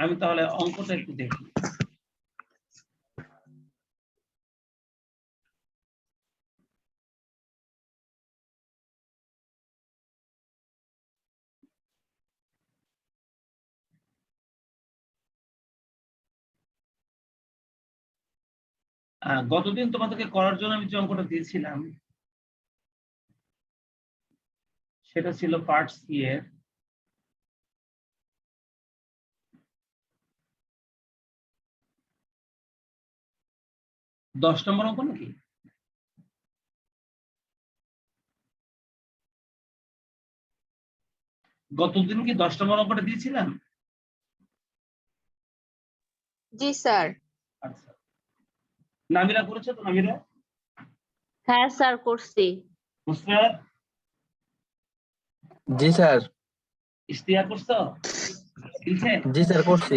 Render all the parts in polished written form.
আমি তাহলে অঙ্কটা একটু দেখি। গতদিন তোমাদেরকে করার জন্য আমি যে অঙ্কটা দিয়েছিলাম সেটা ছিল পার্ট সি এর 10 নম্বর অঙ্ক নাকি? গতদিন কি 10 নম্বর অঙ্কটা দিয়েছিলাম? জি স্যার। আচ্ছা, নামিরা করেছো তো? নামিরা? হ্যাঁ স্যার করছি। মুসরাত? জি স্যার। ইশতিয়া করছো? লিখে? জি স্যার করছি।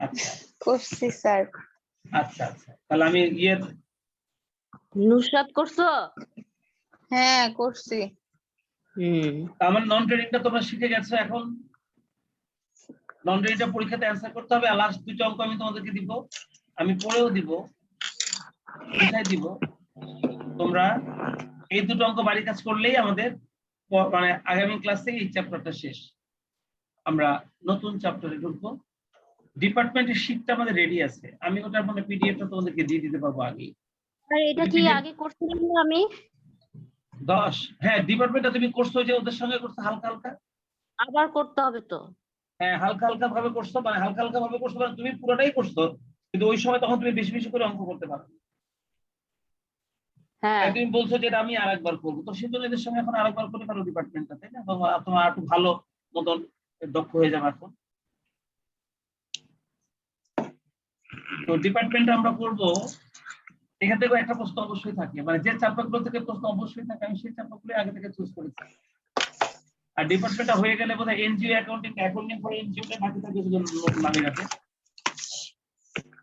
আচ্ছা করছি স্যার। আচ্ছা আচ্ছা, তাহলে আমি নুসরাত করছো? হ্যাঁ করছি। আমার নন ট্রেডিংটা তোমরা শিখে গেছো। এখন নন ট্রেডিংটা পরীক্ষাতে অ্যান্সার করতে হবে। আর লাস্ট দুটো অঙ্ক আমি তোমাদেরকে দিব, আমি পড়েও দিব, বুঝাই দিব। তোমরা এই দুটো অঙ্ক বাড়ি কাজ করলেই আমাদের মানে আগামী ক্লাসে এই চ্যাপ্টারটা শেষ। আমরা নতুন চ্যাপ্টারে ঢুকবো। ডিপার্টমেন্টের শীটটা আমাদের রেডি আছে, আমি ওটার মানে পিডিএফটা তোমাদেরকে দিয়ে দিতে পারবো আগে। আর এটা কি আগে করছিলাম না আমি? 10, হ্যাঁ ডিপার্টমেন্টটা তুমি করছো যে ওদের সঙ্গে করছো হালকা হালকা। আবার করতে হবে তো? হ্যাঁ হালকা হালকা ভাবে করছো, মানে হালকা হালকা ভাবে করছো মানে তুমি পুরোটাই করছো, কিন্তু ওই সময় তখন তুমি বেশি বেশি করে অঙ্ক করতে পারো। হ্যাঁ তুমি বলছো যে এটা আমি আরেকবার করবো, তো সেজন্য এদের সঙ্গে এখন আরেকবার করে পারো ডিপার্টমেন্টটা, তাই না? তোমার একটু ভালো মতন দক্ষ হয়ে যাবে এখন। তো ডিপার্টমেন্টে আমরা করবো, এখান থেকে একটা প্রশ্ন অবশ্যই থাকে, মানে যে চ্যাপ্টারগুলো থেকে প্রশ্ন অবশ্যই থাকে আমি সেই চ্যাপ্টারগুলো আগে থেকে চুজ করেছি। আর ডিপার্টমেন্টটা হয়ে গেলে বোধহয় এনজিও অ্যাকাউন্টিং পরে এনজিওটা বাকি থাকে নামে রাখে।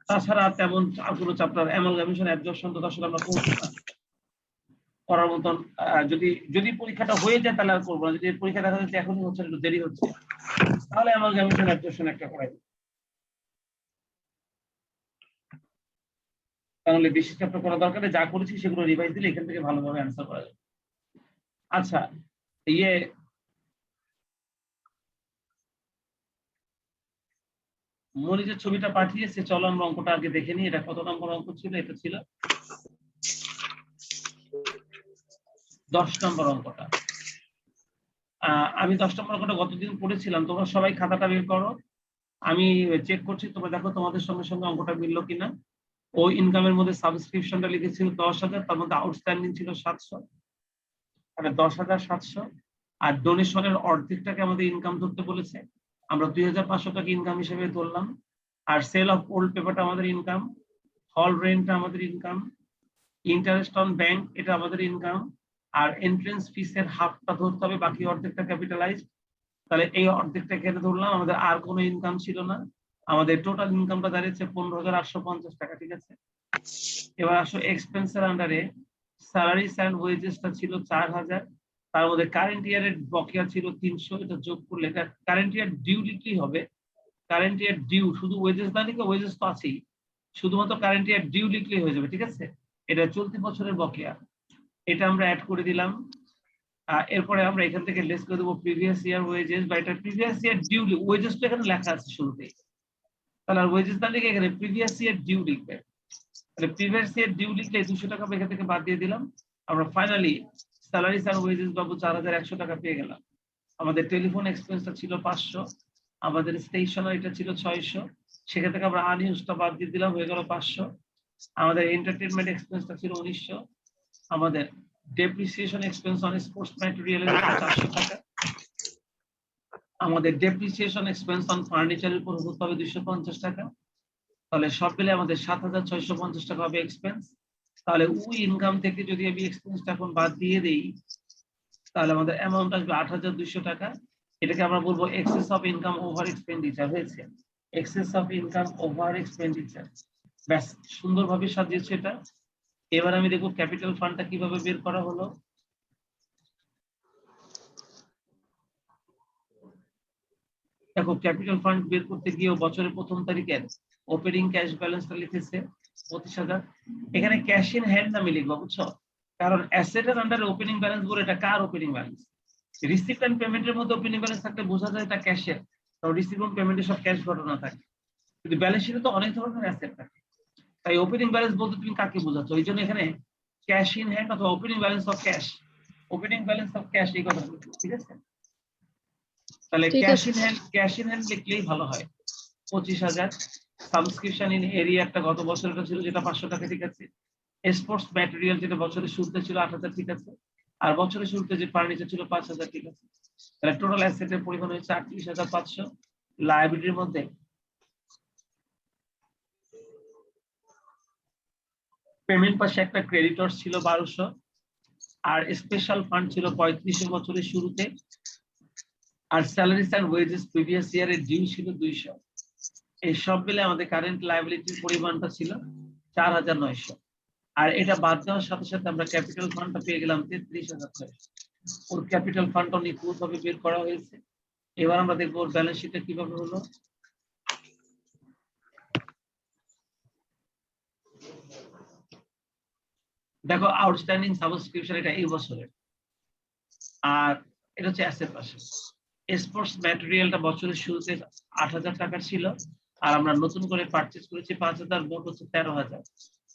তাছাড়া তেমন আর কোনো চ্যাপ্টার অ্যামালগামেশন অ্যাবজর্পশন তো আসলে আমরা করবো না করার মতন। যদি পরীক্ষাটা হয়ে যায় তাহলে আর করবো না। যদি পরীক্ষা দেখা যাচ্ছে এখনই হচ্ছে, একটু দেরি হচ্ছে, তাহলে অ্যামালগামেশন অ্যাবজর্পশন একটা করাই। তাহলে বেশি চ্যাপ্টার করা দরকার নেই, যা করেছি সেগুলো রিভাইজ দিলে এখান থেকে ভালোভাবে অ্যান্সার করা যাবে। আচ্ছা, মনি যে ছবিটা পাঠিয়েছে, চলো আমরা অঙ্কটা আগে দেখে নিই। এটা কত নম্বর অঙ্ক ছিল? এটা ছিল 10 নম্বর অঙ্কটা। আমি 10 নম্বর অঙ্কটা গতদিন পড়েছিলাম, তোমরা সবাই খাতাটা বের করো, আমি চেক করছি, তোমরা দেখো তোমাদের সঙ্গে সঙ্গে অঙ্কটা মিললো কিনা। ওই ইনকামের মধ্যে সাবস্ক্রিপশনটা লিখেছিল 10,000, তার মধ্যে আউটস্ট্যান্ডিং ছিল 700, মানে 10,700। আর ডোনেশনের অর্ধেকটাকে আমাদের ইনকাম ধরতে বলেছে, আমরা 2,500 টাকা ইনকাম হিসেবে ধরলাম। আর সেল অফ ওল্ড পেপারটা আমাদের ইনকাম, হল রেন্টটা আমাদের ইনকাম, ইন্টারেস্ট অন ব্যাংক এটা আমাদের ইনকাম, আর এন্ট্রেন্স ফিসের হাফটা ধরতে হবে, বাকি অর্ধেকটা ক্যাপিটালাইজড। তাহলে এই অর্ধেকটা এখানে ধরলাম, আমাদের আর কোনো ইনকাম ছিল না। আমাদের টোটাল ইনকামটা দাঁড়িয়েছে 15,850 টাকা, ঠিক আছে? এবার আসো এক্সপেন্সের আন্ডারে স্যালারিজ অ্যান্ড ওয়েজেসটা ছিল 4,000, তার মধ্যে কারেন্ট ইয়ারের বকেয়া ছিল 300, এটা যোগ করলে এটা কারেন্ট ইয়ার ডিউ লিখলেই হবে। কারেন্ট ইয়ার ডিউ, শুধু ওয়েজেস না লিখে, ওয়েজেস তো আছেই, শুধুমাত্র কারেন্ট ইয়ার ডিউ লিখলেই হয়ে যাবে, ঠিক আছে? এটা চলতি বছরের বকেয়া, এটা আমরা অ্যাড করে দিলাম। এরপরে আমরা এখান থেকে লেস করে দেবো প্রিভিয়াস ইয়ার ওয়েজেস, বা এটা প্রিভিয়াস ইয়ার ডিউ, ওয়েজেস তো এখানে লেখা আছে শুরুতেই, তাহলে আর ওয়েজেস না লিখে এখানে প্রিভিয়াস ইয়ার ডিউ লিখবে। তাহলে প্রিভিয়াস ইয়ার ডিউ লিখলে 200 টাকা এখান থেকে বাদ দিয়ে দিলাম। আমরা ফাইনালি স্যালারিজ আর ওয়েজেস পাবো 4,100 টাকা পেয়ে গেলাম। আমাদের টেলিফোন এক্সপেন্সটা ছিল 500, আমাদের স্টেশনারিটা ছিল 600, সেখান থেকে আমরা আনইউজটা বাদ দিয়ে দিলাম, হয়ে গেল 500। আমাদের এন্টারটেইনমেন্ট এক্সপেন্সটা ছিল 1900, আমাদের ডেপ্রিসিয়েশন এক্সপেন্স অন স্পোর্টস ম্যাটেরিয়ালের উপর 400 টাকা, আমাদের ডেপ্রিসিয়েশন এক্সপেন্স অন ফার্নিচারের উপর হতে হবে 250 টাকা। তাহলে সব মিলে আমাদের 7,650 টাকা হবে এক্সপেন্স। তাহলে ওই ইনকাম থেকে যদি আমি এক্সপেন্সটা এখন বাদ দিয়ে দেই, তাহলে আমাদের অ্যামাউন্ট আসবে 8,200 টাকা। এটাকে আমরা বলবো excess of income over expenditure হয়েছে, excess of income over expenditure. ব্যাস, সুন্দরভাবে সাজিয়েছে এটা। এবার আমি দেখব ক্যাপিটাল ফান্ডটা কিভাবে বের করা হলো। দেখো ক্যাপিটাল ফান্ড বের করতে গিয়ে বছরের প্রথম তারিখের ওপেনিং ক্যাশ ব্যালেন্সটা লিখেছে 25,000। এখানে ক্যাশ ইন হ্যান্ড আমি লিখবো, বুঝছো? কারণ অ্যাসেটের আন্ডারে ওপেনিং ব্যালেন্স বলে এটা কার ওপেনিং ব্যালেন্স? রিসিপ্ট এন্ড পেমেন্টের মধ্যে ওপেনিং ব্যালেন্স থাকলে বোঝা যায় এটা ক্যাশের, কারণ রিসিপ্ট এবং পেমেন্টে সব ক্যাশ ঘটনা থাকে। কিন্তু ব্যালেন্স শিটে তো অনেক ধরনের অ্যাসেট থাকে, তাই ওপেনিং ব্যালেন্স বলতে তুমি কাকে বোঝাচ্ছ? ওই জন্য এখানে ক্যাশ ইন হ্যান্ড অথবা opening balance of cash, opening balance of cash এই কথা বলছি, ঠিক আছে? তাহলে ঠিক ক্যাশ আছে। In hand, cash in hand লিখলেই ভালো হয়। 25,000। সাবস্ক্রিপশন ইন এরিয়া একটা গত বছরটা ছিল যেটা 500 টাকা, ঠিক আছে? স্পোর্টস ম্যাটেরিয়াল যেটা বছরের শুরুতে ছিল 8,000, ঠিক আছে? আর বছরের শুরুতে যে ফার্নিচার ছিল 5,000, ঠিক আছে? তাহলে টোটাল অ্যাসেটের পরিমাণ হচ্ছে 38,500। লায়াবিলিটির মধ্যে পেমেন্ট পাশে একটা ক্রেডিটর ছিল 1200, আর স্পেশাল ফান্ড ছিল 35 বছরের শুরুতে, আর স্যালারিজ এন্ড ওয়েজেস প্রিভিয়াস ইয়ারের ডিউ ছিল 200। এই সব মিলে আমাদের কারেন্ট লায়াবিলিটির পরিমাণটা ছিল 4,900। আর এটা বাদ দেওয়ার সাথে সাথে আমরা ক্যাপিটাল ফান্ডটা পেয়ে গেলাম 33,600। ওর ক্যাপিটাল ফান্ডটা নিখুঁতভাবে বের করা হয়েছে। এবার আমরা দেখবো ওর ব্যালেন্স শিটটা কিভাবে হলো। দেখো আউটস্ট্যান্ডিং সাবস্ক্রিপশন এটা এই বছরের, আর এটা হচ্ছে অ্যাসেট পাশে। স্পোর্টস ম্যাটেরিয়ালটা বছরের শুরুতে 8,000 টাকা ছিল, আর আমরা নতুন করে পারচেজ করেছি 5,000, মোট হচ্ছে 13,000।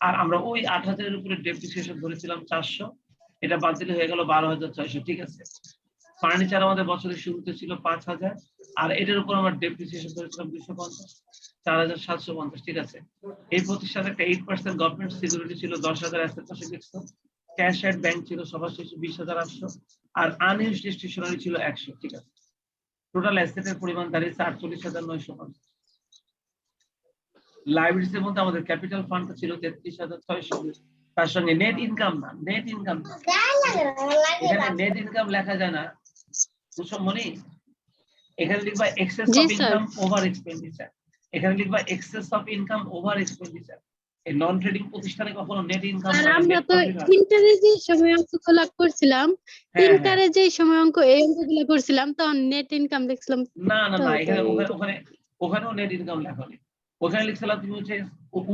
আর আমরা ওই 8,000 এর উপরে ডেপ্রিসিয়েশন ধরেছিলাম 400, এটা বাদ দিলে হয়ে গেল 12,600, ঠিক আছে? ফার্নিচার আমাদের বছরের শুরুতে ছিল 5,000, আর এটার উপর আমরা ডেপ্রিসিয়েশন ধরেছিলাম 250, 4,750, ঠিক আছে? এই প্রতিষ্ঠানে একটা 8% গভর্নমেন্ট সিকিউরিটি ছিল 10,000, অ্যাসেট পাশে লিখছো। ক্যাশ এট ব্যাংক ছিল সবার শেষে 20,800, আর আনইউজড স্টেশনারি ছিল 100, ঠিক আছে? টোটাল অ্যাসেটের পরিমাণ দাঁড়িয়েছে 48,950। লাইবিলিটির মধ্যে আমাদের ক্যাপিটাল ফান্ডটা ছিল 33,600, তার সঙ্গে নেট ইনকাম না, নেট ইনকাম না, এখানে নেট ইনকাম লেখা যায় না, বুঝছো মনি? এখানে লিখবা excess G of sir. Income over expenditure, এখানে লিখবা excess of income over expenditure. এই নন ট্রেডিং প্রতিষ্ঠানে কখনো নেট ইনকাম আর হয় না, আমরা নেট তো প্রফিট হয়। ইন্টারে যে সময় অঙ্কগুলো করছিলাম, হ্যাঁ হ্যাঁ, ইন্টারে যে সময় এই অঙ্কগুলো করছিলাম তখন নেট ইনকাম দেখছিলাম। না না না, তাই এখানে তাই ওখানে ওখানে ওখানেও নেট ইনকাম লেখা নেই। ওখানে লিখছিলাম তুমি হচ্ছে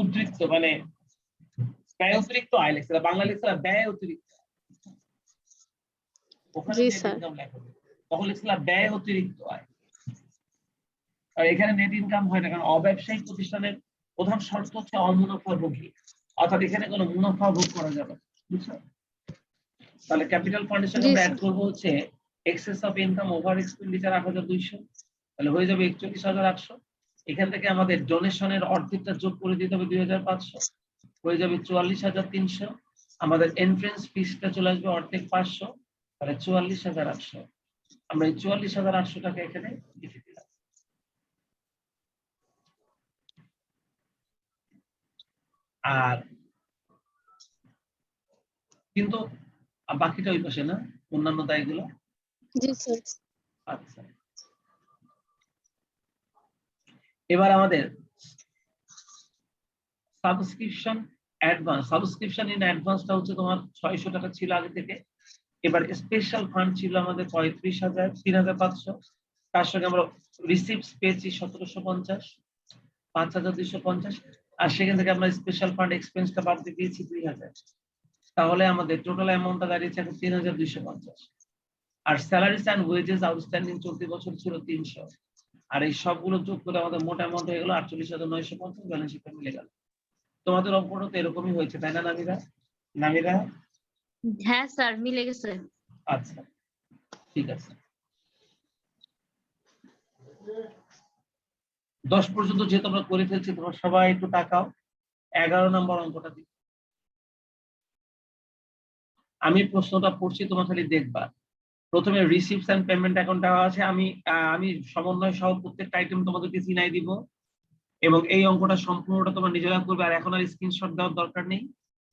উদ্বৃত্ত, মানে ব্যয় অতিরিক্ত আয় লিখছিলাম, বাংলা লিখছিলাম ব্যয় অতিরিক্ত। ওখানে জি নেট স্যার। ইনকাম লেখা নেই, তখন লিখছিলাম ব্যয় অতিরিক্ত আয়। আর এখানে নেট ইনকাম হয় না, কারণ অব্যবসায়িক প্রতিষ্ঠানের প্রধান শর্ত হচ্ছে অমুনাফাভোগী, অর্থাৎ এখানে কোনো মুনাফা ভোগ করা যাবে না, বুঝছো? তাহলে ক্যাপিটাল ফান্ডের সঙ্গে জি আমরা অ্যাড স্যার। করবো হচ্ছে excess of income over expenditure 8,200, তাহলে হয়ে যাবে 41,800। এখান থেকে আমাদের ডোনেশনের অর্ধেকটা যোগ করে দিতে হবে 2,500, হয়ে যাবে 44,300। আমাদের এন্ট্রেন্স ফিসটা চলে আসবে অর্ধেক 500, তাহলে 44,800। আমরা এই 44,800 টাকা এখানে লিখে দিলাম। আর কিন্তু বাকিটা ওই পাশে না, অন্যান্য দায়গুলো। জি স্যার। আচ্ছা, এবার আমাদের সাবস্ক্রিপশন অ্যাডভান্স, সাবস্ক্রিপশন ইন অ্যাডভান্সটা হচ্ছে তোমার 600 টাকা ছিল আগে থেকে। এবার স্পেশাল ফান্ড ছিল আমাদের 35,000, 3,500, তার সঙ্গে আমরা রিসিপ্টস পেয়েছি 1,750, 5,250, আর সেখান থেকে আমরা স্পেশাল ফান্ড এক্সপেন্সটা বাদ দিয়ে দিয়েছি 2,000। তাহলে আমাদের টোটাল অ্যামাউন্টটা দাঁড়িয়েছে এখন 3,250। আর স্যালারিস এন্ড ওয়েজেস আউটস্ট্যান্ডিং চলতি বছর ছিল 300, আর এই সবগুলো যোগ করে আমাদের মোট অ্যামাউন্ট হয়ে গেল 48,950, ব্যালেন্স শিটটা মিলে গেল। তোমাদের অঙ্কটা তো এরকমই হয়েছে তাই না নামিরা? নামিরা, হ্যাঁ স্যার, মিলে গেছে। আচ্ছা ঠিক আছে। 10 পর্যন্ত যেহেতু আমরা করে ফেলছি, তোমরা সবাই একটু তাকাও 11 নম্বর অঙ্কটা দিই। আমি প্রশ্নটা পড়ছি, তোমরা খালি দেখবা। প্রথমে রিসিপ্টস এন্ড পেমেন্ট অ্যাকাউন্ট দেওয়া আছে, আমি সমন্বয় সহ প্রত্যেকটা আইটেম তোমাদেরকে চিনাই দিব, এবং এই অঙ্কটা সম্পূর্ণটা তোমরা নিজেরা করবে। আর এখন আর স্ক্রিনশট দেওয়ার দরকার নেই,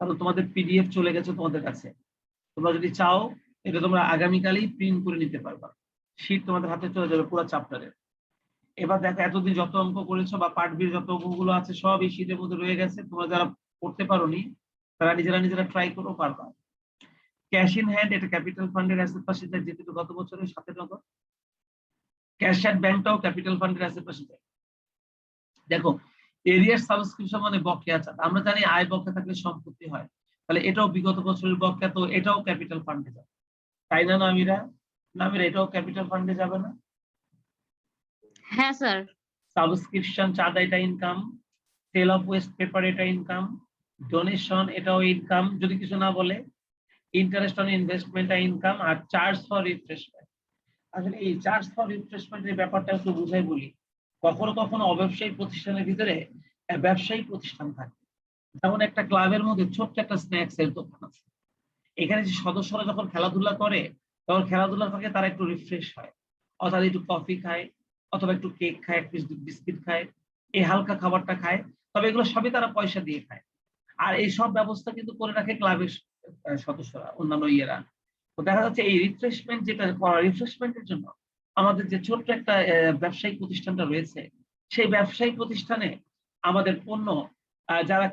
কারণ তোমাদের পিডিএফ চলে গেছে তোমাদের কাছে। তোমরা যদি চাও এটা তোমরা আগামীকালই প্রিন্ট করে নিতে পারবা, শীট তোমাদের হাতে চলে যাবে পুরো চ্যাপ্টারের। এবার দেখো এতদিন যত অঙ্ক করেছো বা পার্ট বির যত অঙ্কগুলো আছে সব এই শীটের মধ্যে রয়ে গেছে, তোমরা যারা করতে পারোনি তারা নিজেরা ট্রাই করো, পারবা। ক্যাশ ইন হ্যান্ড এটা ক্যাপিটাল ফান্ডের অ্যাসেট পাশে যেহেতু গত বছরের সাথে নগদ, ক্যাশ অ্যাট ব্যাংকটাও ক্যাপিটাল ফান্ডের অ্যাসেট পাশে যায়। দেখো এরিয়ার সাবস্ক্রিপশন মানে বকেয়া চাঁদা, আমরা জানি আয় বকেয়া থাকলে সম্পত্তি হয়, তাহলে এটাও বিগত বছরের বকেয়া, তো এটাও ক্যাপিটাল ফান্ডে যাবে, তাই না নামিরা? নামিরা এটাও ক্যাপিটাল ফান্ডে যাবে না? হ্যাঁ স্যার। সাবস্ক্রিপশন চাঁদা এটা income, sale of waste paper এটা ইনকাম, ডোনেশন এটাও ইনকাম যদি কিছু না বলে, ইন্টারেস্ট অন ইনভেস্টমেন্ট ইনকাম, আর চার্জ ফর রিফ্রেশমেন্ট। আসলে এই চার্জ ফর রিফ্রেশমেন্টের ব্যাপারটা একটু বুঝাই বলি। কখনো কখনো অব্যবসায়ী প্রতিষ্ঠানের ভিতরে ব্যবসায়ী প্রতিষ্ঠান থাকে, যেমন একটা ক্লাবের মধ্যে ছোট্ট একটা স্ন্যাক্স এর দোকান আছে, এখানে যে সদস্যরা যখন খেলাধুলা করে তখন খেলাধুলার ফাঁকে তারা একটু রিফ্রেশ হয়, অর্থাৎ একটু কফি খায় অথবা একটু কেক খায়, এক পিস বিস্কিট খায়, এই হালকা খাবারটা খায়, তবে এগুলো সবই তারা পয়সা দিয়ে খায়। আর এই সব ব্যবস্থা কিন্তু করে রাখে ক্লাবের সদস্যরা, অন্যান্য ইয়েরা। তো দেখা যাচ্ছে এই রিফ্রেশমেন্ট যেটা করা, রিফ্রেশমেন্টের জন্য আমাদের যে ছোট্ট একটা ব্যবসায়িক প্রতিষ্ঠানটা রয়েছে, সেই ব্যবসায়িক প্রতিষ্ঠানে আমাদের পণ্য যারা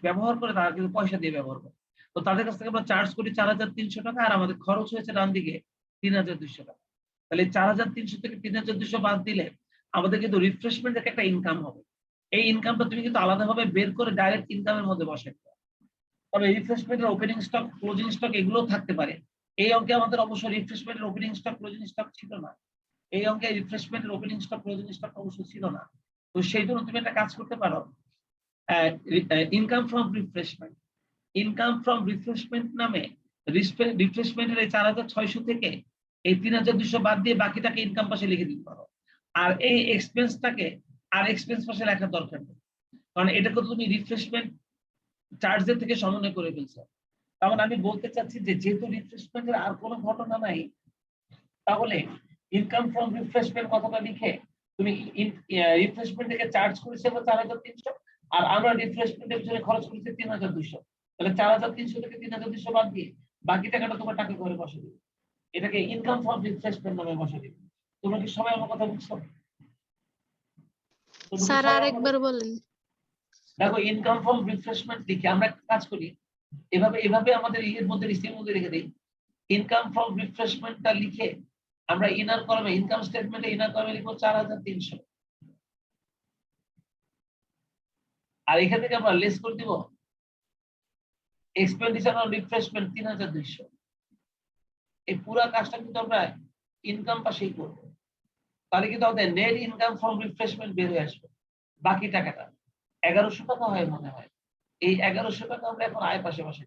ব্যবহার করে তারা কিন্তু পয়সা দিয়ে ব্যবহার করে। তো তাদের কাছ থেকে আমরা চার্জ করি 4,300 টাকা, আর আমাদের খরচ হয়েছে ডান দিকে 3,200 টাকা। তাহলে 4,300 থেকে 3,200 বাদ দিলে আমাদের কিন্তু রিফ্রেশমেন্ট একটা ইনকাম হবে। এই ইনকামটা তুমি কিন্তু আলাদাভাবে বের করে ডাইরেক্ট ইনকামের মধ্যে বসাই। তবে রিফ্রেশমেন্টের ওপেনিং স্টক, ক্লোজিং স্টক এগুলো থাকতে পারে। এই অঙ্কে আমাদের অবশ্য রিফ্রেশমেন্টের ওপেনিং স্টক, ক্লোজিং স্টক ছিল না। এই অঙ্কে রিফ্রেশমেন্টের ওপেনিং স্টক, ক্লোজিং স্টক অবশ্য ছিল না। তো সেই জন্য তুমি একটা কাজ করতে পারো, income from refreshment, income from refreshment নামে রিফ্রেশমেন্টের এই 4,600 থেকে এই 3,200 বাদ দিয়ে বাকিটাকে ইনকাম পাশে লিখে দিতে পারো। আর এই এক্সপেন্সটাকে আর এক্সপেন্স পাশে লেখার দরকার নেই, কারণ এটাকে তুমি রিফ্রেশমেন্ট চার্জের থেকে সমন্বয় করে ফেলছো। তাহলে আমি বলতে চাচ্ছি যে যেহেতু রিফ্রেশমেন্টের আর কোনো ঘটনা নাই, তাহলে ইনকাম ফ্রম রিফ্রেশমেন্ট কথাটা লিখে তুমি রিফ্রেশমেন্ট থেকে চার্জ করেছে 4,300, আর আমরা রিফ্রেশমেন্টের পিছনে খরচ করেছি 3,200, তাহলে 4,300 থেকে 3,200 বাদ দিয়ে বাকি টাকাটা তোমার টাকা করে বসে দিবে, এটাকে ইনকাম ফ্রম রিফ্রেশমেন্ট নামে বসে দিবে। তোমরা কি সবাই আমার কথা বুঝছো? স্যার আরেকবার বলেন। দেখো ইনকাম ফ্রম রিফ্রেশমেন্ট লিখে আমরা একটা কাজ করি, এভাবে এভাবে আমাদের এর মধ্যে লিস্টের মধ্যে রেখে দিই। ইনকাম ফ্রম রিফ্রেশমেন্টটা লিখে আমরা ইনার কলামে, ইনকাম স্টেটমেন্টে ইনার কলামে লিখবো 4,300, আর এখান থেকে আমরা লেস করে দিব এক্সপেন্ডিচার অন রিফ্রেশমেন্ট 3,200। এই পুরো কাজটা কিন্তু আমরা ইনকাম পাশেই করবো, তাহলে কিন্তু আমাদের নেট ইনকাম ফ্রম রিফ্রেশমেন্ট বের হয়ে আসবে। বাকি টাকাটা 1,100 টাকা হয় মনে হয়, এই 1,100 টাকা আমরা এখন আয় পাশে বসে,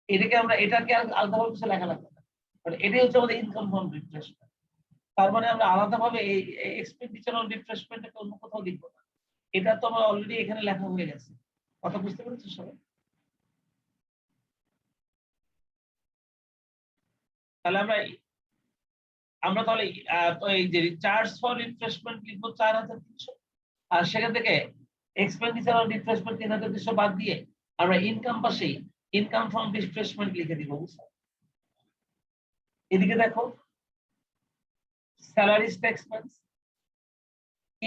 এটাকে আর আলাদাভাবে কিছু লেখা লাগবে না, মানে এটাই হচ্ছে আমাদের ইনকাম ফ্রম রিফ্রেশমেন্ট। তার মানে আমরা আলাদাভাবে এই এক্সপেন্ডিচার অন রিফ্রেশমেন্টকে অন্য কোথাও লিখবো না, এটা তো আমার অলরেডি এখানে লেখা হয়ে গেছে। কথা বুঝতে পেরেছো সবাই? তাহলে আমরা তাহলে এই যে চার্জ ফর রিফ্রেশমেন্ট লিখবো 4,300, আর সেখান থেকে এক্সপেন্ডিচার অন রিফ্রেশমেন্ট 3,200 বাদ দিয়ে আমরা ইনকাম পাশেই ইনকাম ফ্রম রিফ্রেশমেন্ট লিখে দিব। বুঝছো? এদিকে দেখো স্যালারিজ টু এক্সপেন্স,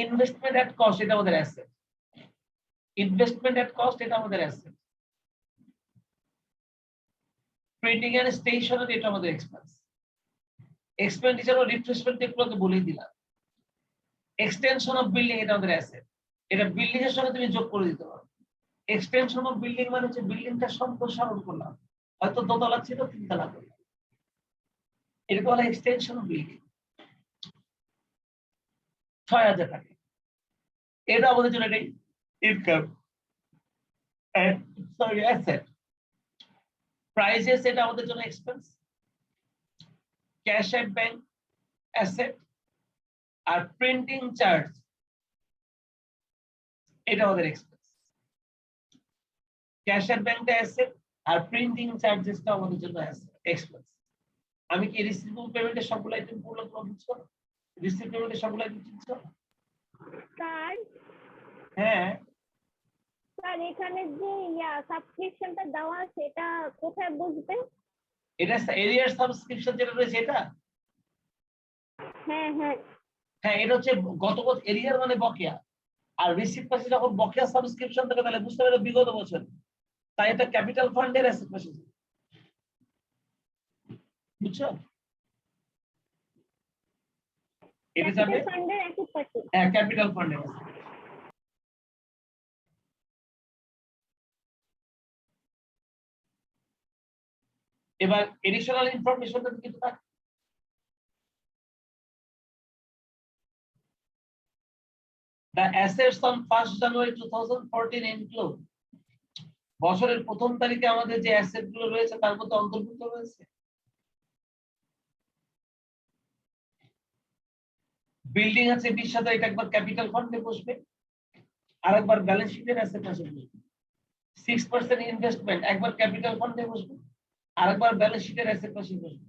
ইনভেস্টমেন্ট এট কস্ট এটা আমাদের অ্যাসেট, ইনভেস্টমেন্ট এট কস্ট এটা আমাদের অ্যাসেট, প্রিন্টিং এন্ড স্টেশনারি এটা আমাদের এক্সপেন্স, এক্সপেন্ডিচার অন রিফ্রেশমেন্ট এগুলোকে বলেই দিলাম। এক্সটেনশন অফ বিল্ডিং এটা আমাদের অ্যাসেট, এটা বিল্ডিং এর সঙ্গে তুমি যোগ করে দিতে পারো। এক্সটেনশন অফ বিল্ডিং মানে হচ্ছে বিল্ডিংটা সম্প্রসারণ করলাম, হয়তো দোতলা ছিল 3 তলা করলাম, এটা বলা এক্সটেনশন অফ বিল্ডিং। 6,000 টাকা এটা আমাদের জন্য এটা ইনকাম, সরি অ্যাসেট। প্রাইসেস এটা আমাদের জন্য expense, cash at bank asset, আর প্রিন্টিং চার্জ এটা আমাদের এক্সপেন্স। ক্যাশ এট ব্যাংকটা অ্যাসেট আর প্রিন্টিং চার্জেসটা আমাদের জন্য এক্সপেন্স। আমি কি রিসিভেবল পেমেন্টের সবগুলো আইটেম বললাম, তোমরা বুঝছো? রিসিভ পেমেন্টের সবগুলো আইটেম বুঝছো? স্যার হ্যাঁ স্যার এখানে যে সাবস্ক্রিপশনটা দেওয়া আছে এটা কোথায় বুঝবে? এটা এরিয়ার সাবস্ক্রিপশন যেটা রয়েছে এটা, হ্যাঁ হ্যাঁ হ্যাঁ এটা হচ্ছে গত বছর এরিয়ার মানে বকেয়া, আর রিসিভ পাশে যখন বকেয়া সাবস্ক্রিপশন থাকে তাহলে বুঝতে পারবে বিগত বছর, তাই এটা ক্যাপিটাল ফান্ডের অ্যাসেট পাশে। বুঝছো? এটা যাবে ক্যাপিটাল ফান্ডের অ্যাসেট পাশে। ক্যাপিটাল ফান্ডে। এবার এডিশনাল ইনফরমেশনটা কিন্তু থাকে। The assets on 1st January 2014 include, বছরের প্রথম তারিখে আমাদের যে অ্যাসেট গুলো রয়েছে তার মধ্যে অন্তর্ভুক্ত রয়েছে বিল্ডিং আছে 20,000, এটা একবার ক্যাপিটাল ফান্ডে বসবে, আরেকবার ব্যালেন্স শিটের অ্যাসেট আছে 6% ইনভেস্টমেন্ট, একবার ক্যাপিটাল ফান্ডে বসবে, আরেকবার ব্যালেন্স শিটের অ্যাসেট পাশে বসবে।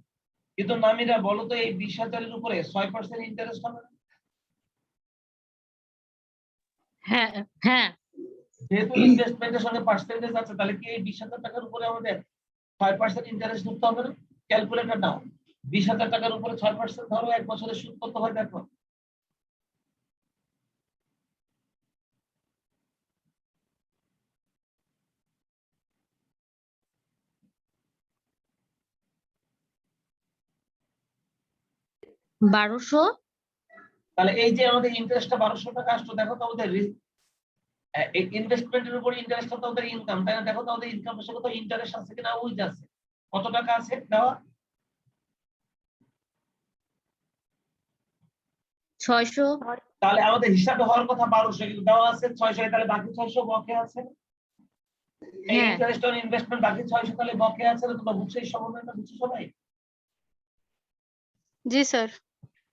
কিন্তু নামিরা বলো তো এই 20,000 এর উপরে 6% ইন্টারেস্ট হবে না? হ্যাঁ হ্যাঁ যেহেতু ইনভেস্টমেন্টের সঙ্গে পার্সেন্টেজ আছে, তাহলে কি এই 20,000 টাকার উপরে আমাদের 6% ইন্টারেস্ট ধরতে হবে না? ক্যালকুলেটর নাও, 20,000 টাকার উপরে 6% ধরো, এক বছরের সুদ কত হয় দেখো। বারোশো। তাহলে এই যে আমাদের ইন্টারেস্টটা 1200 টাকা আসতো, দেখো তো আমাদের ইনভেস্টমেন্টের উপর ইন্টারেস্ট তো আমাদের ইনকাম, তাই না? দেখো তো আমাদের ইনকামের সাথে তো ইন্টারেস্ট আছে কিনা, উইথ আছে। কত টাকা আছে দেওয়া? 600। তাহলে আমাদের হিসাবে হওয়ার কথা 1200, কিন্তু দেওয়া আছে 600, তাহলে বাকি 600 বকে আছে। এই হ্যাঁ ইন্টারেস্ট অন ইনভেস্টমেন্ট বাকি 600 তাহলে বকে আছে না? তোমরা বুঝছো এই সমন্বয়টা? বুঝছো সবাই? জি স্যার।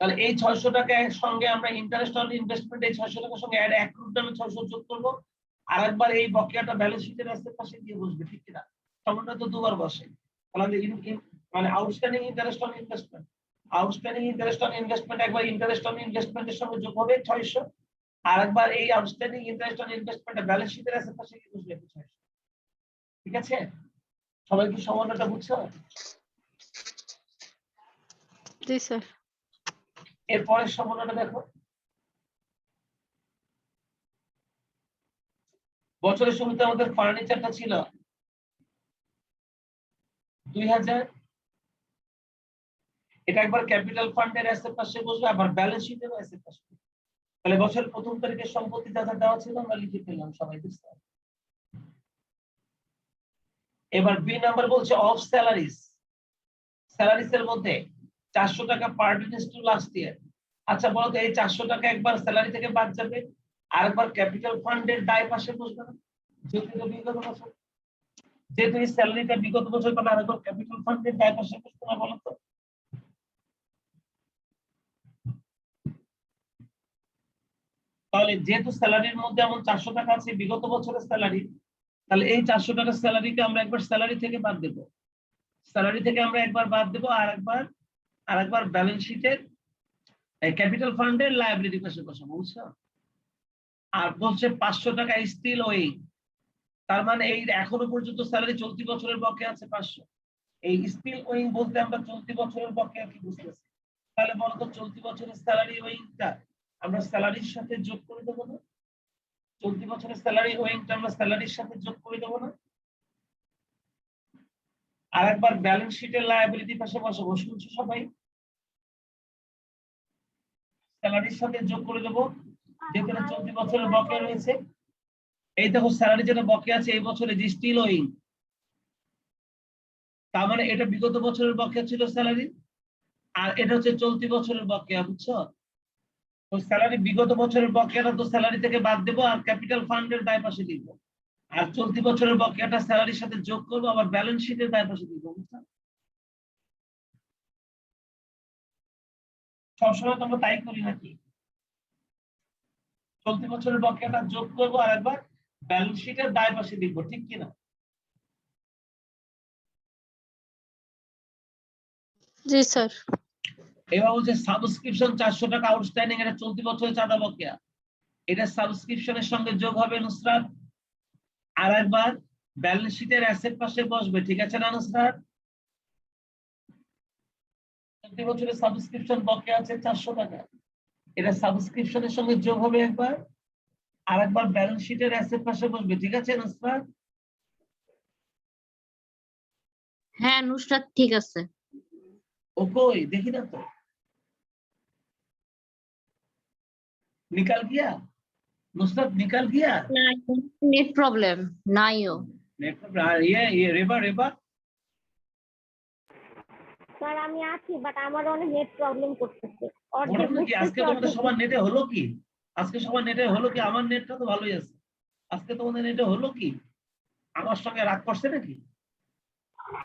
তাহলে এই 600 টাকার সঙ্গে আমরা ইন্টারেস্ট অন ইনভেস্টমেন্ট এই 600 টাকার সঙ্গে অ্যাক্রুড নামে 600 যোগ করবো, আর একবার এই বকেয়াটা ব্যালেন্স শিটের অ্যাসেট পাশে দিয়ে বসবে, ঠিক কিনা? সমন্বয় তো দুবার বসে। তাহলে মানে outstanding interest on investment, outstanding interest on investment একবার ইন্টারেস্ট অন ইনভেস্টমেন্টের সঙ্গে যোগ হবে 600, আর একবার এই outstanding interest on investment balance শিটের অ্যাসেট পাশে দিয়ে বসবে 600। ঠিক আছে? সবাই কি সমন্বয়টা বুঝছো? জি স্যার। এরপরের সমন্বয়টা দেখো। বছরের শুরুতে আমাদের ফার্নিচারটা ছিল 2000, এটা একবার ক্যাপিটাল ফান্ডের অ্যাসেট পাশে বসবে, আবার ব্যালেন্স শিটের অ্যাসেট পাশে। তাহলে বছরের প্রথম তারিখে সম্পত্তি যা যা দেওয়া ছিল আমরা লিখে ফেললাম সবাই, বুঝতে পারছি? এবার বি নাম্বার বলছে অফ স্যালারিজ, স্যালারিজ এর মধ্যে 400 টাকা পার্টিনেস টু লাস্ট ইয়ার। আচ্ছা বলো তো এই 400 টাকা একবার স্যালারি থেকে বাদ যাবে, আর একবার ক্যাপিটাল ফান্ডের দায় পাশে বসবে না? যেহেতু এটা বিগত বছর, যেহেতু এই স্যালারিটা বিগত বছর, তাহলে আরেকবার ক্যাপিটাল ফান্ডের দায় পাশে বসবে না? বলো তো। তাহলে যেহেতু স্যালারির মধ্যে এমন 400 টাকা আছে বিগত বছরের স্যালারি, তাহলে এই 400 টাকার স্যালারিকে আমরা একবার স্যালারি থেকে বাদ দেবো, স্যালারি থেকে আমরা একবার বাদ দেবো, আর একবার ব্যালেন্স শিটের ক্যাপিটাল ফান্ডের লায়াবিলিটি পাশে বসাবো, বুঝছো? আর বলছে 500 টাকা স্টিল ওয়িং, তার মানে এই এখনো পর্যন্ত স্যালারি চলতি বছরের বকে আছে 500। এই স্টিল ওয়িং বলতে আমরা চলতি বছরের বকে কি বুঝতেছি? তাহলে বলতো চলতি বছরের স্যালারি ওয়িংটা আমরা স্যালারির সাথে যোগ করে দেবো না? চলতি বছরের স্যালারি ওয়িংটা আমরা স্যালারির সাথে যোগ করে দেবো না? আর একবার ব্যালেন্স শিটের লায়াবিলিটি পাশে বসাবো, শুনছো সবাই? স্যালারির সাথে যোগ করে দেবো, যেহেতু এটা চলতি বছরের বকেয়া রয়েছে। এই দেখো স্যালারি যেটা বকেয়া আছে এই বছরে যে স্টিল ওয়িং, তার মানে এটা বিগত বছরের বকেয়া ছিল স্যালারি, আর এটা হচ্ছে চলতি বছরের বকেয়া, বুঝছো? তো স্যালারি বিগত বছরের বকেয়াটা তো স্যালারি থেকে বাদ দেবো, আর ক্যাপিটাল ফান্ডের দায় পাশে দিব, আর চলতি বছরের বকেয়াটা স্যালারির সাথে যোগ করবো, আবার ব্যালেন্স শিটের দায় পাশে দিব, বুঝছো? সবসময় তো আমরা তাই করি নাকি? চলতি বছরের বকেয়াটা যোগ করবো, আর একবার ব্যালেন্স শিটের দায় পাশে দিব, ঠিক কিনা? জি স্যার। এবার হচ্ছে সাবস্ক্রিপশন 400 টাকা আউটস্ট্যান্ডিং, এটা চলতি বছরের চাঁদা বকেয়া, এটা সাবস্ক্রিপশনের সঙ্গে যোগ হবে নুসরাত, আর একবার ব্যালেন্স শিটের অ্যাসেট পাশে বসবে, ঠিক আছে না নুসরাত? চলতি বছরের সাবস্ক্রিপশন বকেয়া আছে 400 টাকা, এটা সাবস্ক্রিপশনের সঙ্গে যোগ হবে একবার, আর একবার ব্যালেন্স শিটের অ্যাসেট পাশে বসবে, ঠিক আছে নুসরাত? হ্যাঁ নুসরাত ঠিক আছে। ও কই দেখি না তো। निकल गया नुसरत, निकल गया नेट प्रॉब्लम नाइयो नेटवर्क। আর ये रेबा স্যার আমি আছি, বাট আমার অনেক নেট প্রবলেম করতেছে। ঘটনা কি আজকে তোমাদের সবার নেটে হলো কি? আজকে সবার নেটে হলো কি? আমার নেটটা তো ভালোই আছে। আজকে তোমাদের নেটে হলো কি? আমার সঙ্গে রাগ করছে নাকি?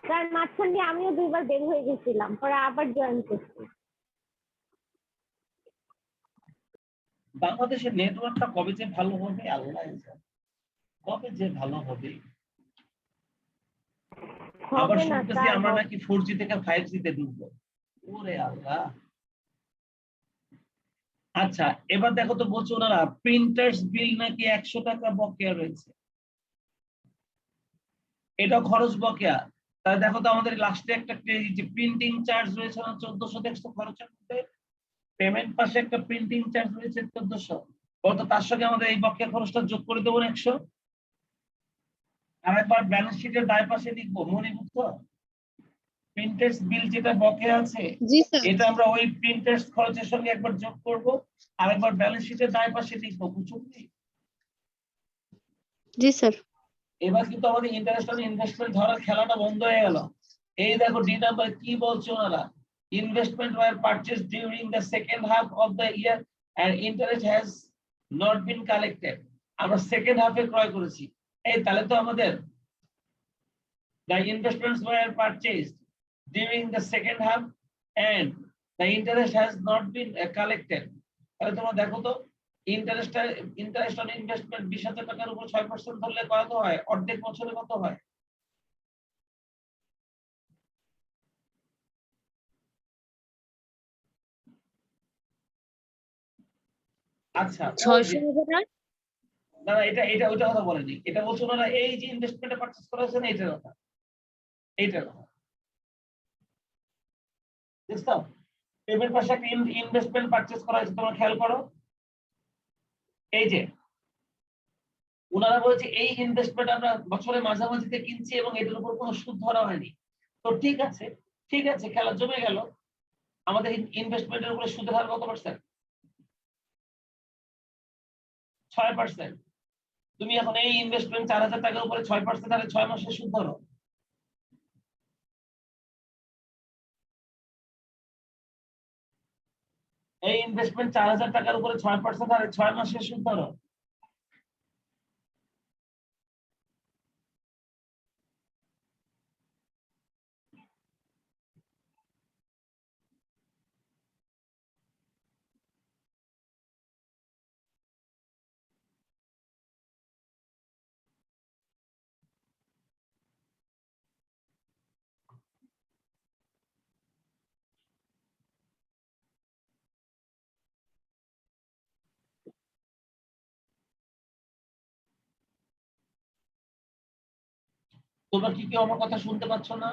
স্যার মাঝখান দিয়ে আমিও 2 বার বের হয়ে গেছিলাম, পরে আবার জয়েন করছি। বাংলাদেশের নেটওয়ার্কটা কবে যে ভালো হবে আল্লাহ জানে, কবে যে ভালো হবে। আবার হবে না শুনতেছি স্যার, আমরা নাকি 4G থেকে 5G তে ঢুকবো। ওরে আল্লাহ। আচ্ছা এবার দেখো তো, বলছো ওনারা প্রিন্টার্স বিল নাকি 100 টাকা বকেয়া রয়েছে, এটা খরচ বকেয়া। তাহলে দেখো তো আমাদের লাস্টে একটা যে প্রিন্টিং চার্জ রয়েছে না 1400 দেখছো খরচের মধ্যে, পেমেন্ট পাশে একটা প্রিন্টিং চার্জ রয়েছে 1400, কত তার সঙ্গে আমাদের এই বকেয়া খরচটা যোগ করে দেবো 100। আর একবার ব্যালেন্স শিটের দায় পাশে লিখবো, মনে বুঝছো প্রিন্টার্স বিল যেটা বকেয়া আছে জি স্যার। এটা আমরা ওই প্রিন্টার্স খরচের সঙ্গে একবার যোগ করব, আর একবার ব্যালেন্স শিটের দায় পাশে লিখবো, বুঝছো কি? জি স্যার। এবার কিন্তু আমাদের ইন্টারেস্ট অন ইনভেস্টমেন্ট ধরার খেলাটা বন্ধ হয়ে গেল। এই দেখো ডি নাম্বার কি বলছে ওনারা, investment were purchase during the second half of the year and interest has not been collected. আমরা সেকেন্ড হাফে ক্রয় করেছি, এই তাহলে তো আমাদের the investments were purchased during the second half and the interest has not been collected। তাহলে তোমরা দেখো তো ইন্টারেস্ট অন ইনভেস্টমেন্ট 20,000 টাকার উপর 6% ধরলে কত হয়, অর্ধেক বছরে কত হয়? আচ্ছা 600,000 না এটা এটা ওইটা কথা বলেনি, এটা বলছো ওনারা এই যে ইনভেস্টমেন্টে পারচেজ করা হয়েছে না এইটার কথা, এইটার কথা বুঝছো? পেমেন্ট পাশে একটা ইনভেস্টমেন্ট পারচেজ করা হয়েছে, তোমরা খেয়াল করো এই যে ওনারা বলেছে এই ইনভেস্টমেন্ট আমরা বছরের মাঝামাঝিতে কিনছি এবং এটার উপর কোনো সুদ ধরা হয়নি। তো ঠিক আছে খেলা জমে গেল, আমাদের ইনভেস্টমেন্টের উপরে সুদের হার কত পার্সেন্ট? 6%। তুমি এখন এই ইনভেস্টমেন্ট 4,000 টাকার উপরে 6%, তাহলে 6 মাসের সুদ ধরো। এই ইনভেস্টমেন্ট 4,000 টাকার উপরে 6%, তাহলে 6 মাসের সুদ ধরো। তোমরা কি কেউ আমার কথা শুনতে পাচ্ছ না?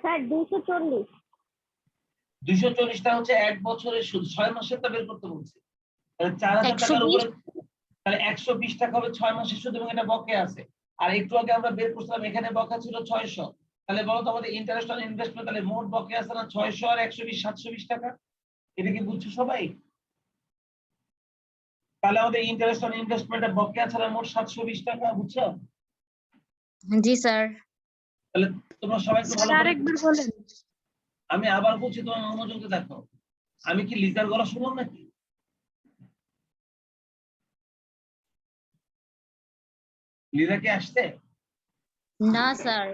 স্যার 240। 240টা হচ্ছে 1 বছরের সুদ, 6 মাসেরটা বের করতে বলছে। তাহলে 4,000 টাকার উপরে তাহলে 120 টাকা হবে 6 মাসের সুদ, এবং এটা বকেয়া আছে। আর একটু আগে আমরা বের করছিলাম এখানে বকেয়া ছিল 600। তাহলে বলো তো আমাদের ইন্টারেস্ট অন ইনভেস্টমেন্ট তাহলে মোট বকেয়া আছে না 600 আর 120 720 টাকা। এটা কি বুঝছো সবাই? তাহলে আমাদের ইন্টারেস্ট অন ইনভেস্টমেন্টের বকেয়া ছাড়া মোট 720 টাকা, বুঝছো? জি স্যার। তাহলে তোমরা সবাই একটু ভালো স্যার করে, আরেকবার বলেন। আমি আবার বলছি তোমার মনোযোগ দিয়ে দেখো, আমি কি লিজার গলা শুনলাম নাকি? লিজা কি আসছে? না স্যার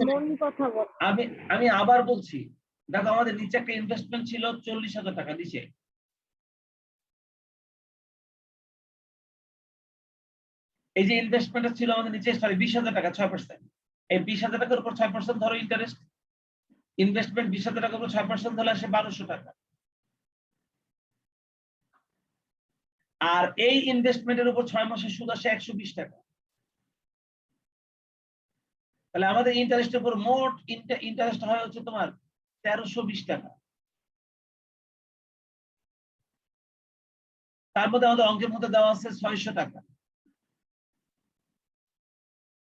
মন কথা বল। আমি আবার বলছি, দেখো আমাদের নিচে একটা ইনভেস্টমেন্ট ছিল 40,000 টাকা নিচে, এই যে ইনভেস্টমেন্ট ছিল আমাদের নিচে 20,000 টাকা 6%। এই 20,000 টাকার উপর 6% ধরো ইন্টারেস্ট, ইনভেস্টমেন্ট 20,000 টাকার উপর 6% ধরলে আসে 1,200 টাকা। আর এই ইনভেস্টমেন্টের উপর 6 মাসের সুদ আসে 120 টাকা। তাহলে আমাদের ইন্টারেস্টের উপর মোট ইন্টারেস্ট হয় হচ্ছে তোমার 1,320 টাকা। তার মধ্যে আমাদের অঙ্কের মধ্যে দেওয়া আছে 600 টাকা।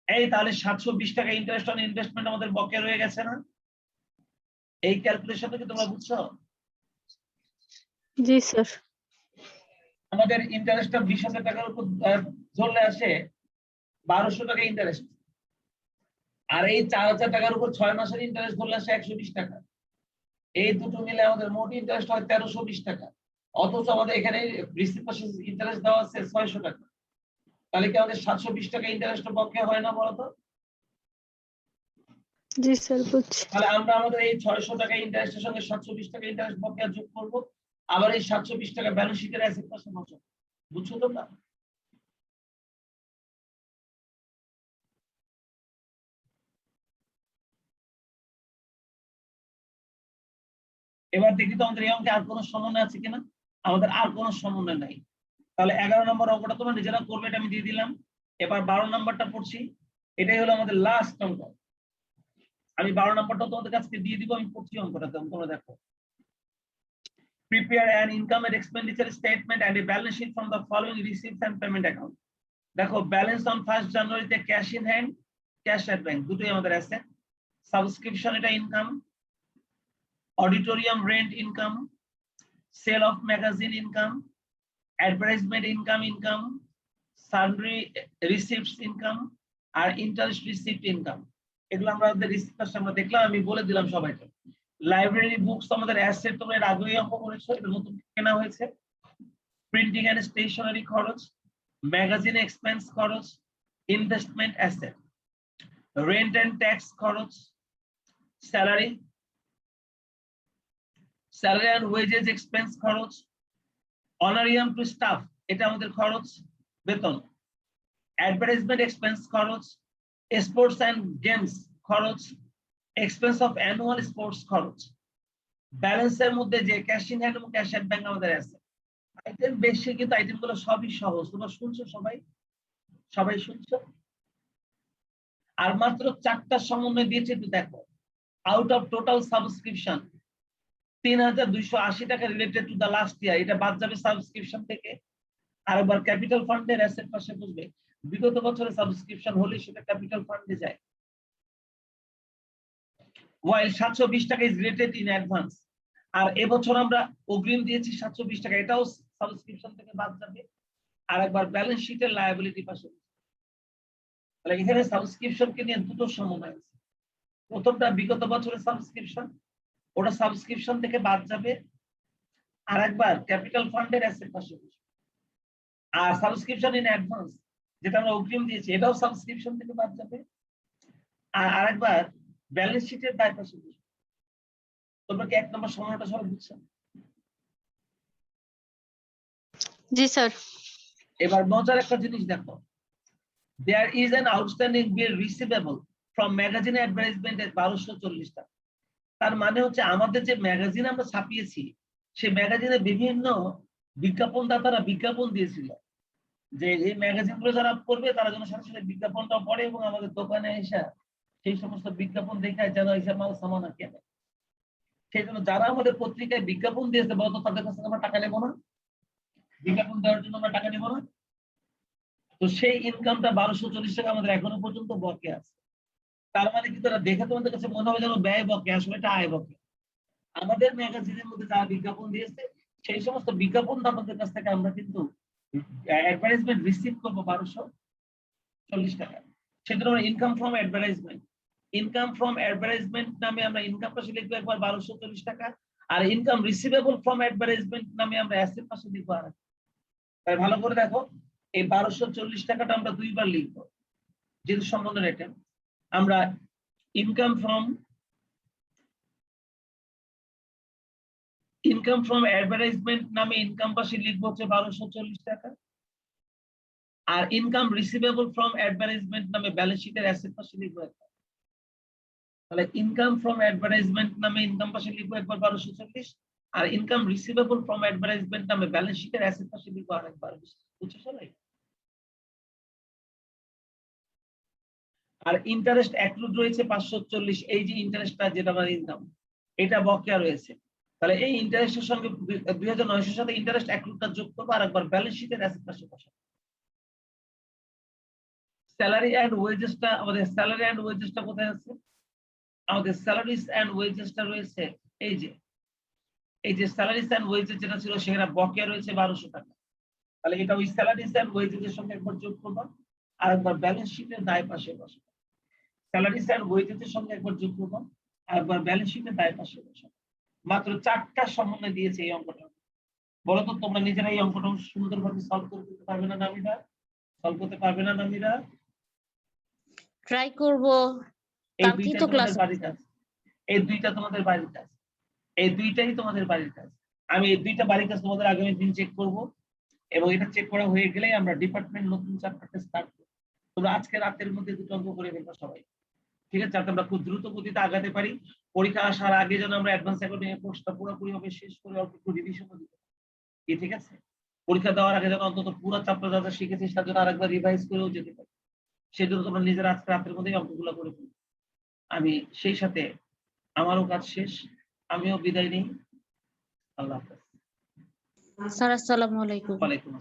এই তাহলে 720 টাকা ইন্টারেস্ট অন ইনভেস্টমেন্ট আমাদের বকেয়া রয়ে গেছে না? এই ক্যালকুলেশনটা কি তোমরা বুঝছো? জি স্যার। আমাদের ইন্টারেস্টটা 20,000 টাকার উপর ধরলে আসে 1200 টাকা ইন্টারেস্ট, আর এই 4,000 টাকার উপর 6 মাসের ইন্টারেস্ট ধরলে আসে 120 টাকা। এই দুটো মিলে আমাদের মোট ইন্টারেস্ট হয় 1320 টাকা, অথচ আমাদের এখানে রিসিভ পাশে ইন্টারেস্ট দেওয়া আছে 600 টাকা। তাহলে কি আমাদের 720 টাকা ইন্টারেস্ট বকেয়া হয় না বলতো? জি স্যার বুঝছি। তাহলে আমরা আমাদের এই 600 টাকা ইন্টারেস্টের সঙ্গে 720 টাকা ইন্টারেস্ট বকেয়া যোগ করব, আবার এই 720 টাকা ব্যালেন্স শিটের অ্যাসেট পাশে বসাবো। বুঝছো তোমরা? এবার দেখি তো আমাদের এই অঙ্কে আর কোনো সমন্বয় আছে কিনা। আমাদের আর কোনো সমন্বয় নাই। তাহলে 11 নম্বর অঙ্কটা তোমরা নিজেরা করবে, এটা আমি দিয়ে দিলাম। এবার 12 নম্বরটা পড়ছি, এটাই হলো আমাদের লাস্ট অঙ্ক। আমি 12 নম্বরটা তোমাদের কাছে দিয়ে দিব, আমি পড়ছি অঙ্কটা, তোমরা দেখো। Prepare an income and expenditure statement and a balance sheet from the following receipts and payment account. দেখো, ব্যালেন্স অন 1st জানুয়ারিতে cash in hand, cash at bank দুটোই আমাদের আছে। সাবস্ক্রিপশন এটা income, auditorium rent income, sale of magazine income, advertisement income, sundry receipts income, আর interest receipt income. এগুলো আমাদের receipt আমরা দেখলাম, আমি বলে দিলাম সবাইকে। লাইব্রেরি বুকস আমাদের অ্যাসেট, তোমরা এর আগেই অঙ্ক করেছো, এটা নতুন কেনা হয়েছে। প্রিন্টিং এন্ড স্টেশনারি খরচ, ম্যাগাজিন এক্সপেন্স খরচ, investment asset, rent and tax খরচ, স্যালারি এন্ড ওয়েজেস এক্সপেন্স খরচ, অনারিয়াম টু স্টাফ এটা আমাদের খরচ, বেতন, অ্যাডভার্টাইজমেন্ট এক্সপেন্স খরচ, স্পোর্টস এন্ড গেমস খরচ, এক্সপেন্স অফ অ্যানুয়াল স্পোর্টস খরচ। ব্যালেন্সের মধ্যে যে ক্যাশ ইন হ্যান্ড এবং ক্যাশ এট ব্যাংক আমাদের আছে। আইটেম বেশি, কিন্তু আইটেমগুলো সবই সহজ। তোমরা শুনছো সবাই শুনছো? আর মাত্র 4টা সমন্বয় দিয়েছে, একটু দেখো। আউট অফ টোটাল সাবস্ক্রিপশন 3,280 টাকা related to the last year, এটা বাদ যাবে সাবস্ক্রিপশন থেকে। আর একবার ক্যাপিটাল ফান্ডের অ্যাসেট পাশে বুঝবে, বিগত বছরে সাবস্ক্রিপশন হলে সেটা ক্যাপিটাল ফান্ডে যায়। while 720 টাকা is related in advance, আর এবছর আমরা অগ্রিম দিয়েছি 720 টাকা, এটাও সাবস্ক্রিপশন থেকে বাদ যাবে। আর একবার ব্যালেন্স শিটের লায়াবিলিটি পাশে, তাহলে এখানে সাবস্ক্রিপশনকে নিয়ে দুটো সমন্বয় আছে। প্রথমটা বিগত বছরের সাবস্ক্রিপশন, ওটা সাবস্ক্রিপশন থেকে বাদ যাবে। আর একবার ক্যাপিটাল ফান্ডের অ্যাসেট পাশে, আর সাবস্ক্রিপশন ইন অ্যাডভান্স যেটা আমরা অগ্রিম দিয়েছি, এটাও সাবস্ক্রিপশন থেকে বাদ যাবে। আর আরেকবার ব্যালেন্স শিটের দায় পাশে। তোমরা কি 1 নম্বর সমন্বয়টা সবাই বুঝছো? জি স্যার। এবার মজার একটা জিনিস দেখো, there is an outstanding bill receivable from magazine advertisement at 1240 টাকা। তার মানে হচ্ছে আমাদের যে ম্যাগাজিন আমরা ছাপিয়েছি, সেই ম্যাগাজিনে বিভিন্ন বিজ্ঞাপনদাতারা বিজ্ঞাপন দিয়েছিল যে এই ম্যাগাজিনগুলো যারা পড়বে তারা যেন সাথে সাথে বিজ্ঞাপনটাও পড়ে এবং আমাদের দোকানে এসে সেই সমস্ত বিজ্ঞাপন দেখায় যেন এসে মাল সামানা কেনে। সেই জন্য যারা আমাদের পত্রিকায় বিজ্ঞাপন দিয়েছে বলতো তাদের কাছ থেকে আমরা টাকা নেবো না, বিজ্ঞাপন দেওয়ার জন্য আমরা টাকা নেবো না। তো সেই ইনকামটা 1240 টাকা আমাদের এখনো পর্যন্ত বকেয়া আছে। তার মানে কি তারা দেখে তোমাদের কাছে মনে হবে যেন ব্যয় বকেয়া, আসলে এটা আয় বকেয়া। আমাদের ম্যাগাজিনের মধ্যে যারা বিজ্ঞাপন দিয়েছে সেই সমস্ত বিজ্ঞাপন দাতাদের কাছ থেকে আমরা কিন্তু অ্যাডভার্টাইজমেন্ট রিসিভ করবো 1240 টাকা। সেজন্য আমরা ইনকাম ফ্রম অ্যাডভার্টাইজমেন্ট নামে আমরা ইনকাম পাশে লিখবো একবার 1240 টাকা, আর ইনকাম রিসিভেবল ফ্রম অ্যাডভার্টাইজমেন্ট নামে আমরা অ্যাসেট পাশে লিখবো আর। তাই ভালো করে দেখো, এই 1240 টাকাটা আমরা দুইবার লিখবো, যেহেতু সম্বন্ধের এটা আমরা ইনকাম ফ্রম অ্যাডভার্টাইজমেন্ট নামে ইনকাম পাশে লিখবো হচ্ছে 1240 টাকা, আর ইনকাম রিসিভেবল ফ্রম অ্যাডভার্টাইজমেন্ট নামে ব্যালেন্স শিটের অ্যাসেট পাশে লিখবো একবার। তাহলে ইনকাম ফ্রম অ্যাডভার্টাইজমেন্ট নামে ইনকাম পাশে লিখবো একবার 1240, আর ইনকাম রিসিভেবল ফ্রম অ্যাডভার্টাইজমেন্ট নামে ব্যালেন্স শিটের অ্যাসেট পাশে লিখবো আরেকবার। বুঝছো সবাই? আর ইন্টারেস্ট অ্যাক্রুড রয়েছে 540, এই যে ইন্টারেস্টটা যেটা আমাদের ইনকাম, এটা বকেয়া রয়েছে। তাহলে এই ইন্টারেস্টের সঙ্গে 2900 সাথে ইন্টারেস্ট অ্যাক্রুডটা যোগ করবো আর একবার ব্যালেন্স শিটের অ্যাসেট পাশে বসাবো। স্যালারি এন্ড ওয়েজেসটা, আমাদের স্যালারি এন্ড ওয়েজেসটা কোথায় আছে? আমাদের স্যালারিজ এন্ড ওয়েজেসটা রয়েছে এই যে এই যে স্যালারিস এন্ড ওয়েজেস যেটা ছিল সেখানে বকেয়া রয়েছে 1200 টাকা। তাহলে এটা ওই স্যালারিস এন্ড ওয়েজেস এর সঙ্গে একবার যোগ করবা, আর একবার ব্যালেন্স শিটের দায় পাশে বসাবো। স্যালারিস এন্ড ওয়েজেস এর সঙ্গে একবার যোগ করবা, আর একবার ব্যালেন্স শিটের দায় পাশে বসাবো। মাত্র 4টা সমন্বয় দিয়েছে এই অঙ্কটা। বলো তো তোমরা নিজেরা এই অঙ্কটা সুন্দরভাবে সলভ করতে পারবে না নামিরা? সলভ করতে পারবে না নামিরা? ট্রাই করব। এই কালকেই দুইটা তো তোমাদের ক্লাস। বাড়ির কাজ, এই দুইটা তোমাদের বাড়ির কাজ, এই দুইটাই তোমাদের বাড়ির কাজ। আমি এই দুইটা বাড়ির কাজ তোমাদের আগামী দিন চেক করব, এবং এটা চেক করা হয়ে গেলে আমরা ডিপার্টমেন্ট নতুন চ্যাপ্টারটা স্টার্ট করব। তোমরা আজকে রাতের মধ্যে দুটো অঙ্ক করে ফেলবা সবাই, ঠিক আছে? যাতে আমরা খুব দ্রুত গতিতে আগাতে পারি। পরীক্ষা আসার আগে যেন আমরা অ্যাডভান্স অ্যাকাউন্টিং এর কোর্সটা পুরোপুরি ভাবে শেষ করে অল্প একটু রিভিশনও দিতে পারি, ঠিক আছে? পরীক্ষা দেওয়ার আগে যেন অন্তত পুরো চ্যাপ্টার যা শিখেছি তার জন্য আরেকবার রিভাইজ করেও যেতে পারি। সেজন্য তোমরা নিজেরা আজকে রাতের মধ্যেই অঙ্কগুলো করে ফেলবে। আমি সেই সাথে আমারও কাজ শেষ, আমিও বিদায় নিই। আল্লাহ হাফেজ। স্যার আসসালামু আলাইকুম। ওয়ালাইকুম আসসালাম।